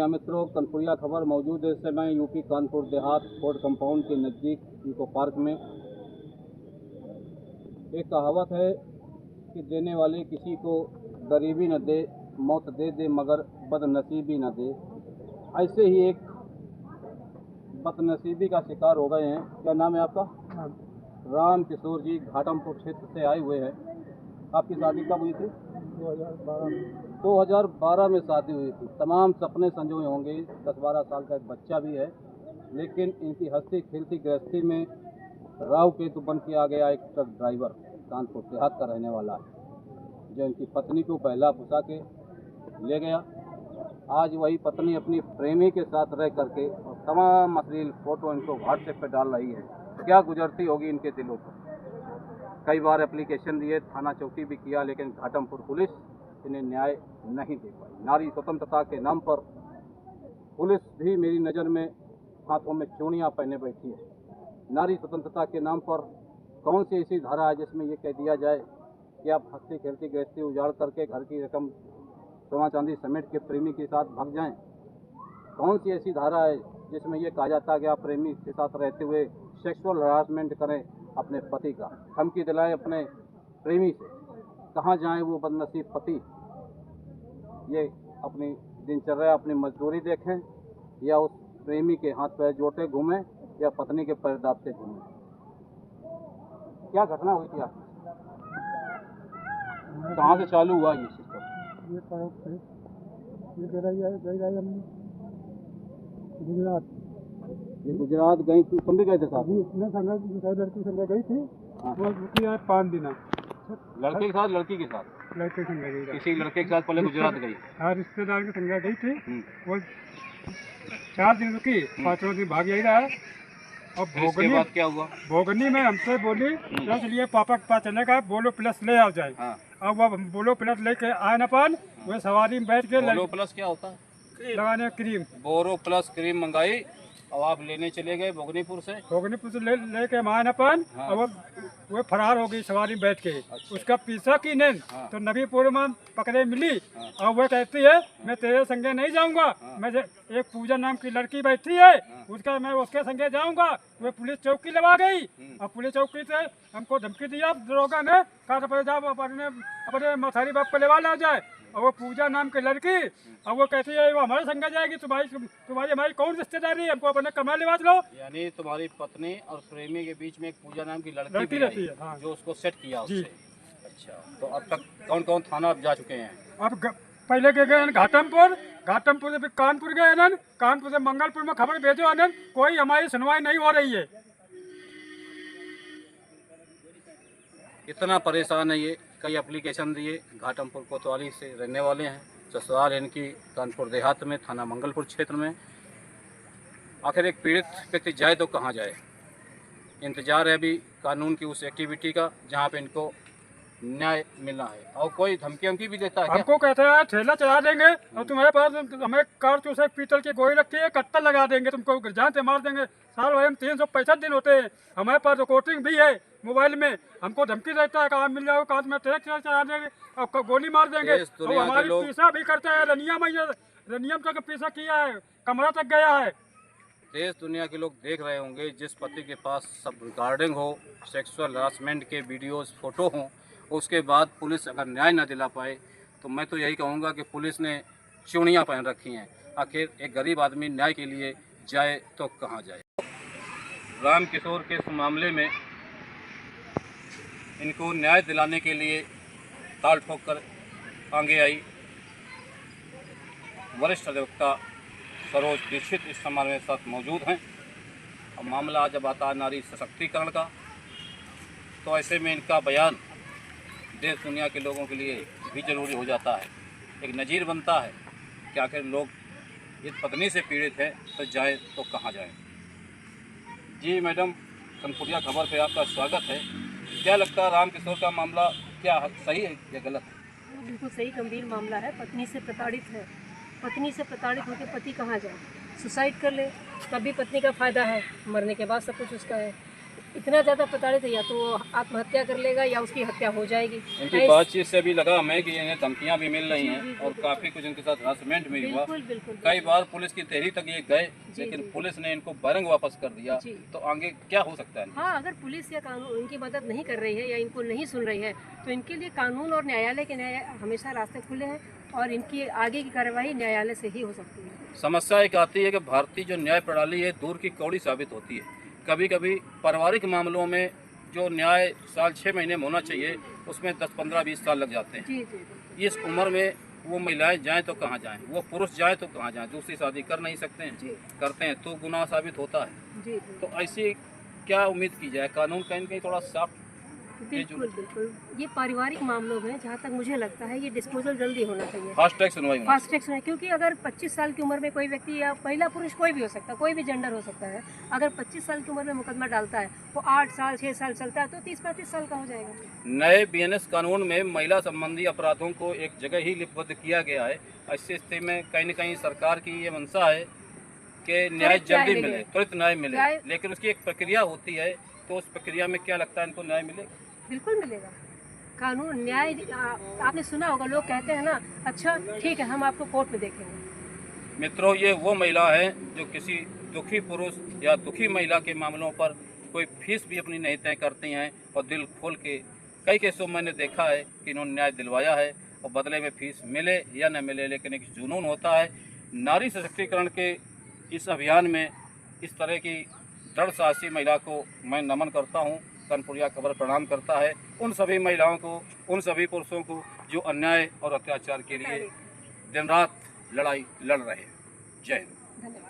Media मित्रों, कनपुरिया खबर मौजूद है इस समय UP Kanpur Dehat court compound के नज़दीक इको पार्क में। एक कहावत है कि देने वाले किसी को गरीबी न दे, मौत दे दे मगर बदनसीबी न दे। ऐसे ही एक बदनसीबी का शिकार हो गए हैं। क्या नाम है आपका? राम किशोर जी घाटमपुर क्षेत्र से आए हुए हैं। आपकी शादी कब हुई थी? 2012 में शादी हुई थी। तमाम सपने संजोए होंगे। 10-12 साल का एक बच्चा भी है, लेकिन इनकी हंसती खेलती गृहस्थी में राव केतु बन के आ गया एक ट्रक ड्राइवर, कानपुर देहात का रहने वाला है, जो इनकी पत्नी को बहला फुसा के ले गया। आज वही पत्नी अपनी प्रेमी के साथ रह करके और तमाम अश्लील फोटो इनको व्हाट्सएप पे डाल रही है। क्या गुजरती होगी इनके दिलों पर। कई बार एप्लीकेशन दिए, थाना चौकी भी किया, लेकिन घाटमपुर पुलिस इन्हें न्याय नहीं दे पाई। नारी स्वतंत्रता के नाम पर पुलिस भी मेरी नज़र में हाथों में चूड़ियाँ पहने बैठी है। नारी स्वतंत्रता के नाम पर कौन सी ऐसी धारा है जिसमें ये कह दिया जाए कि आप हंसती खेलती गृहस्थी उजाड़ करके घर की रकम सोना चांदी समेट के प्रेमी के साथ भाग जाएं? कौन सी ऐसी धारा है जिसमें ये कहा जाता है कि आप प्रेमी के साथ रहते हुए सेक्सुअल हरासमेंट करें अपने पति का, धमकी दिलाएं अपने प्रेमी से? कहाँ जाएं वो बदनसीब पति? ये अपनी दिनचर्या, अपनी मजदूरी देखें या उस प्रेमी के हाथ पैर जोड़ते घूमें या पत्नी के पैर दाबते घूमें? क्या घटना हुई थी आपकी? कहाँ से चालू हुआ ये सिस्टम? गुजरात। ये गुजरात गई थी, तुम भी गए थे साथ? लड़की संग गई थी। वो रुकी है 5 दिन। लड़के के साथ? लड़की के साथ? लड़के संग गई। किसी लड़के के साथ पहले गुजरात गई? हाँ, रिश्तेदार के संग गई थी। वो 4 दिन रुकी, 5वां दिन भाग रहा है। और इसके बाद क्या हुआ? भोगनी में हमसे बोली चलिए पापा के पास चलेगा, बोलो प्लस ले आ जाए। अब वो बोलो प्लस लेके आए न पान, वो सवारी में बैठ के बोरो प्लस क्या होता है? लगाने क्रीम, बोरो प्लस क्रीम मंगाई और आप लेने चले गए भोगनीपुर से लेके हम आए न पान। और वो फरार हो गई सवारी में बैठ के। उसका पीछा की नहीं तो नबीपुर में पकड़े मिली। और वो कहती है मैं तेरे संगे नहीं जाऊंगा, मैं एक पूजा नाम की लड़की बैठी है उसका मैं उसके संगे जाऊंगा। वो पुलिस चौकी लगा गई और पुलिस चौकी से हमको धमकी दिया दरोगा ने, कहा जाओ अपने मथारी बाप को लेवा ला जाए। और वो पूजा नाम की लड़की, और वो कहती है वो हमारे संग जाएगी, तुम्हारी हमारी कौन रिश्तेदारी है, हमको अपने कमा लिवाज लो। यानी तुम्हारी पत्नी और प्रेमी के बीच में एक पूजा नाम की लड़की रहती है। हाँ। जो उसको सेट किया उससे। अच्छा, तो अब तक कौन कौन थाना आप जा चुके हैं? अब पहले के गए घाटमपुर से फिर कानपुर गए अनन, कानपुर से मंगलपुर में खबर भेजो अनन, कोई हमारी सुनवाई नहीं हो रही है। इतना परेशान है ये, कई एप्लीकेशन दिए। घाटमपुर कोतवाली से रहने वाले हैं, ससुराल इनकी कानपुर देहात में, थाना मंगलपुर क्षेत्र में। आखिर एक पीड़ित व्यक्ति जाए तो कहाँ जाए? इंतजार है अभी कानून की उस एक्टिविटी का जहाँ पे इनको न्याय मिलना है। और कोई धमकी भी देता है क्या? हमको कहते हैं ठेला चला देंगे और तुम्हारे पास हमें कारतूस पीतल की गोली रखी है, कट्टा लगा देंगे, तुमको जान से मार देंगे। साल भर में 365 दिन होते हैं, हमारे पास रिकॉर्डिंग भी है मोबाइल में। हमको धमकी देता है कहाँ मिल जाओ, कहाँ में ट्रैक्टर चला देंगे और गोली मार देंगे। और हमारी पीछा भी करता है, रनियम तक पीछा किया है, कमरा तक गया है। देश दुनिया के लोग देख रहे होंगे, जिस पति के पास सब रिकॉर्डिंग हो, सेक्सुअल हरासमेंट के वीडियोस फोटो हों, उसके बाद पुलिस अगर न्याय न दिला पाए तो मैं तो यही कहूँगा कि पुलिस ने चूड़ियाँ पहन रखी हैं। आखिर एक गरीब आदमी न्याय के लिए जाए तो कहाँ जाए? राम किशोर के इस मामले में इनको न्याय दिलाने के लिए ताल ठोक कर आगे आई वरिष्ठ अधिवक्ता सरोज दीक्षित इस समारोह में साथ मौजूद हैं। और मामला जब आता है नारी सशक्तिकरण का, तो ऐसे में इनका बयान देश दुनिया के लोगों के लिए भी ज़रूरी हो जाता है। एक नज़ीर बनता है कि आखिर लोग इस पत्नी से पीड़ित है तो जाए तो कहाँ जाए। जी मैडम, कनपुरिया खबर पे आपका स्वागत है। क्या लगता है राम किशोर का मामला क्या सही है या गलत है? बिल्कुल सही, गंभीर मामला है। पत्नी से प्रताड़ित है, पत्नी से प्रताड़ित होकर पति कहाँ जाए? सुसाइड कर ले तब भी पत्नी का फ़ायदा है, मरने के बाद सब कुछ उसका है। इतना ज़्यादा प्रताड़ित है, या तो वो आत्महत्या कर लेगा या उसकी हत्या हो जाएगी। इनकी बातचीत से भी लगा हमें कि इन्हें धमकियां भी मिल रही हैं जी, और काफ़ी कुछ इनके साथ हरासमेंट भी हुआ। बिल्कुल बिल्कुल कई बार पुलिस की तहरीर तक ये गए, लेकिन जी। पुलिस ने इनको बरंग वापस कर दिया। जी। तो आगे क्या हो सकता है? हाँ, अगर पुलिस या कानून इनकी मदद नहीं कर रही है या इनको नहीं सुन रही है, तो इनके लिए कानून और न्यायालय के हमेशा रास्ते खुले हैं और इनकी आगे की कार्रवाई न्यायालय से ही हो सकती है। समस्या एक आती है कि भारतीय जो न्याय प्रणाली है दूर की कौड़ी साबित होती है। कभी कभी पारिवारिक मामलों में जो न्याय साल 6 महीने में होना चाहिए, उसमें 10, 15, 20 साल लग जाते हैं। जी जी बिल्कुल। इस उम्र में वो महिलाएं जाएं तो कहाँ जाएं, वो पुरुष जाएं तो कहाँ जाएं, दूसरी शादी कर नहीं सकते हैं, जी करते हैं तो गुनाह साबित होता है। जी जी तो ऐसी क्या उम्मीद की जाए? कानून कहीं न कहीं थोड़ा साफ बिल्कुल बिल्कुल। ये पारिवारिक मामलों में जहाँ तक मुझे लगता है ये डिस्पोजल जल्दी होना चाहिए, फास्ट ट्रैक सुनवाई होनी फास्ट ट्रैक सुना, क्योंकि अगर 25 साल की उम्र में कोई व्यक्ति या महिला पुरुष कोई भी हो सकता है, कोई भी जेंडर हो सकता है, अगर 25 साल की उम्र में मुकदमा डालता है वो 8 साल 6 साल चलता है तो 30-35 साल का हो जाएगा। चाहिए। नए बीएनएस कानून में महिला संबंधी अपराधों को एक जगह ही लिपिबद्ध किया गया है। ऐसी स्थिति में कहीं न कहीं सरकार की ये मंशा है कि न्याय जल्दी मिले, त्वरित न्याय मिले, लेकिन उसकी एक प्रक्रिया होती है। तो उस प्रक्रिया में क्या लगता है इनको न्याय मिलेगा? बिल्कुल मिलेगा। कानून न्याय आपने सुना होगा, लोग कहते हैं ना, अच्छा ठीक है हम आपको कोर्ट में देखेंगे। मित्रों, ये वो महिला है जो किसी दुखी पुरुष या दुखी महिला के मामलों पर कोई फीस भी अपनी नहीं तय करती हैं और दिल खोल के कई केसों में मैंने देखा है कि इन्होंने न्याय दिलवाया है और बदले में फीस मिले या न मिले, लेकिन एक जुनून होता है। नारी सशक्तिकरण के इस अभियान में इस तरह की दृढ़ साहसी महिला को मैं नमन करता हूँ। कनपुरिया खबर प्रणाम करता है उन सभी महिलाओं को, उन सभी पुरुषों को जो अन्याय और अत्याचार के लिए दिन रात लड़ाई लड़ रहे हैं। जय हिंद। धन्यवाद।